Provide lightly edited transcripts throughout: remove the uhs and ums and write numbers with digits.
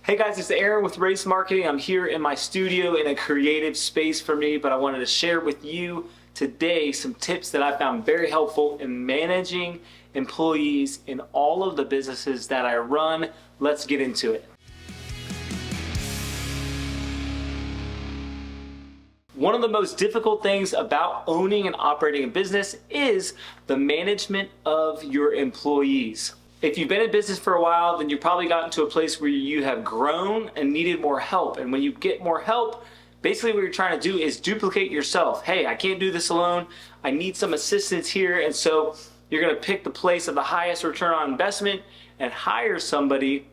Hey guys, it's Aaron with Race Marketing. I'm here in my studio in a creative space for me, but I wanted to share with you today some tips that I found very helpful in managing employees in all of the businesses that I run. Let's get into it. One of the most difficult things about owning and operating a business is the management of your employees. If you've been in business for a while, then you've probably gotten to a place where you have grown and needed more help. And when you get more help, basically what you're trying to do is duplicate yourself. Hey, I can't do this alone. I need some assistance here. And so you're going to pick the place of the highest return on investment and hire somebody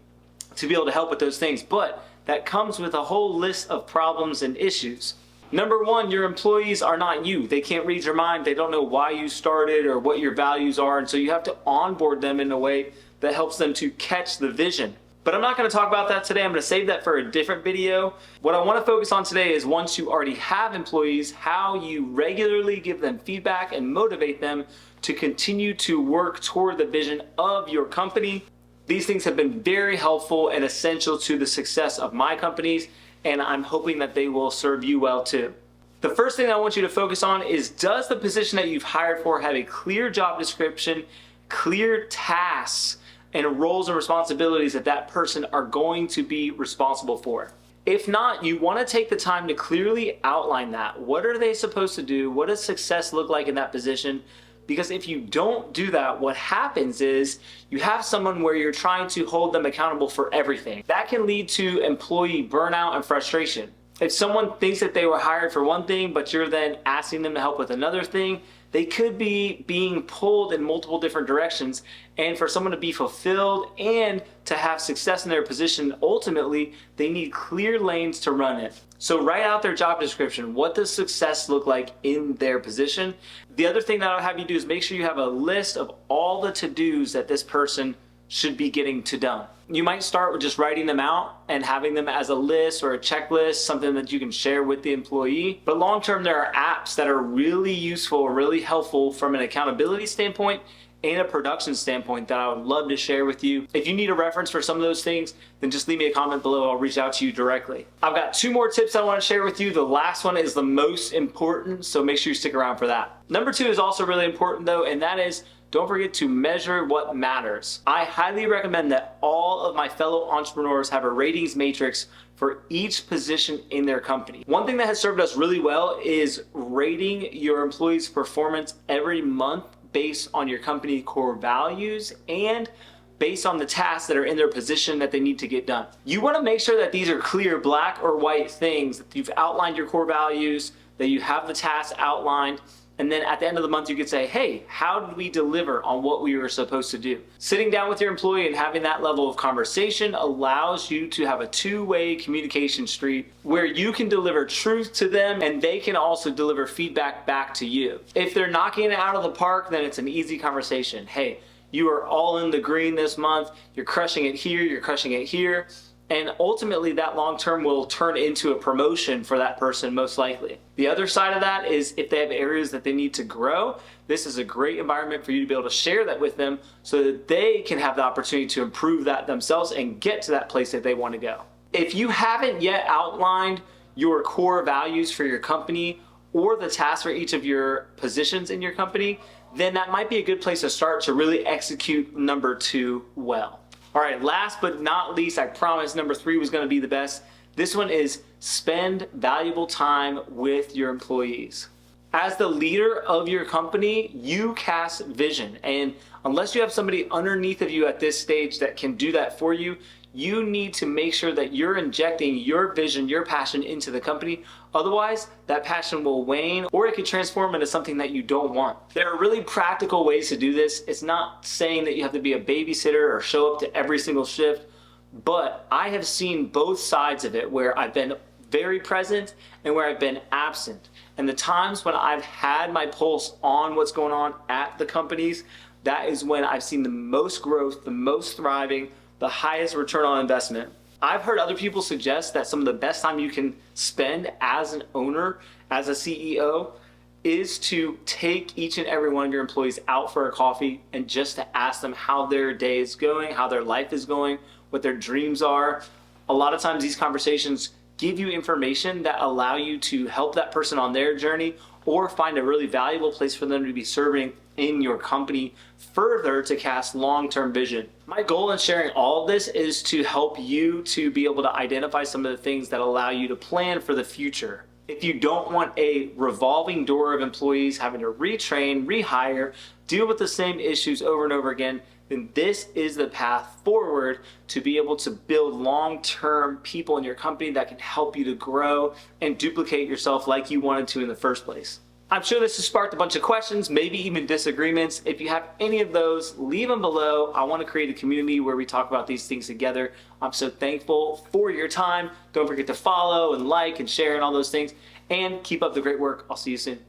to be able to help with those things. But that comes with a whole list of problems and issues. Number one, your employees are not you. They can't read your mind. They don't know why you started or what your values are. And so you have to onboard them in a way that helps them to catch the vision. But I'm not going to talk about that today. I'm going to save that for a different video. What I want to focus on today is once you already have employees, how you regularly give them feedback and motivate them to continue to work toward the vision of your company. These things have been very helpful and essential to the success of my companies, and I'm hoping that they will serve you well too. The first thing I want you to focus on is, does the position that you've hired for have a clear job description, clear tasks, and roles and responsibilities that that person are going to be responsible for? If not, you want to take the time to clearly outline that. What are they supposed to do? What does success look like in that position? Because if you don't do that, what happens is you have someone where you're trying to hold them accountable for everything. That can lead to employee burnout and frustration. If someone thinks that they were hired for one thing, but you're then asking them to help with another thing, they could be being pulled in multiple different directions. And for someone to be fulfilled and to have success in their position, ultimately, they need clear lanes to run in. So write out their job description. What does success look like in their position? The other thing that I'll have you do is make sure you have a list of all the to-dos that this person should be getting to done. You might start with just writing them out and having them as a list or a checklist, something that you can share with the employee. But long-term, there are apps that are really useful, really helpful from an accountability standpoint and a production standpoint that I would love to share with you. If you need a reference for some of those things, then just leave me a comment below. I'll reach out to you directly. I've got two more tips I want to share with you. The last one is the most important, so make sure you stick around for that. Number two is also really important though, and that is, don't forget to measure what matters. I highly recommend that all of my fellow entrepreneurs have a ratings matrix for each position in their company. One thing that has served us really well is rating your employees' performance every month based on your company core values and based on the tasks that are in their position that they need to get done. You want to make sure that these are clear black or white things, that you've outlined your core values, that you have the tasks outlined, and then at the end of the month, you could say, hey, how did we deliver on what we were supposed to do? Sitting down with your employee and having that level of conversation allows you to have a two-way communication street where you can deliver truth to them and they can also deliver feedback back to you. If they're knocking it out of the park, then it's an easy conversation. Hey, you are all in the green this month. You're crushing it here, you're crushing it here. And ultimately that long-term will turn into a promotion for that person most likely. The other side of that is if they have areas that they need to grow, this is a great environment for you to be able to share that with them so that they can have the opportunity to improve that themselves and get to that place that they want to go. If you haven't yet outlined your core values for your company or the tasks for each of your positions in your company, then that might be a good place to start to really execute number two well. All right, last but not least, I promised number three was going to be the best. This one is spend valuable time with your employees. As the leader of your company, you cast vision. And unless you have somebody underneath of you at this stage that can do that for you, you need to make sure that you're injecting your vision, your passion into the company. Otherwise, that passion will wane or it could transform into something that you don't want. There are really practical ways to do this. It's not saying that you have to be a babysitter or show up to every single shift, but I have seen both sides of it where I've been very present and where I've been absent. And the times when I've had my pulse on what's going on at the companies, that is when I've seen the most growth, the most thriving, the highest return on investment. I've heard other people suggest that some of the best time you can spend as an owner, as a CEO, is to take each and every one of your employees out for a coffee and just to ask them how their day is going, how their life is going, what their dreams are, A lot of times these conversations give you information that allow you to help that person on their journey or find a really valuable place for them to be serving in your company further to cast long-term vision. My goal in sharing all of this is to help you to be able to identify some of the things that allow you to plan for the future. If you don't want a revolving door of employees having to retrain, rehire, deal with the same issues over and over again, then this is the path forward to be able to build long-term people in your company that can help you to grow and duplicate yourself like you wanted to in the first place. I'm sure this has sparked a bunch of questions, maybe even disagreements. If you have any of those, leave them below. I want to create a community where we talk about these things together. I'm so thankful for your time. Don't forget to follow and like and share and all those things. And keep up the great work. I'll see you soon.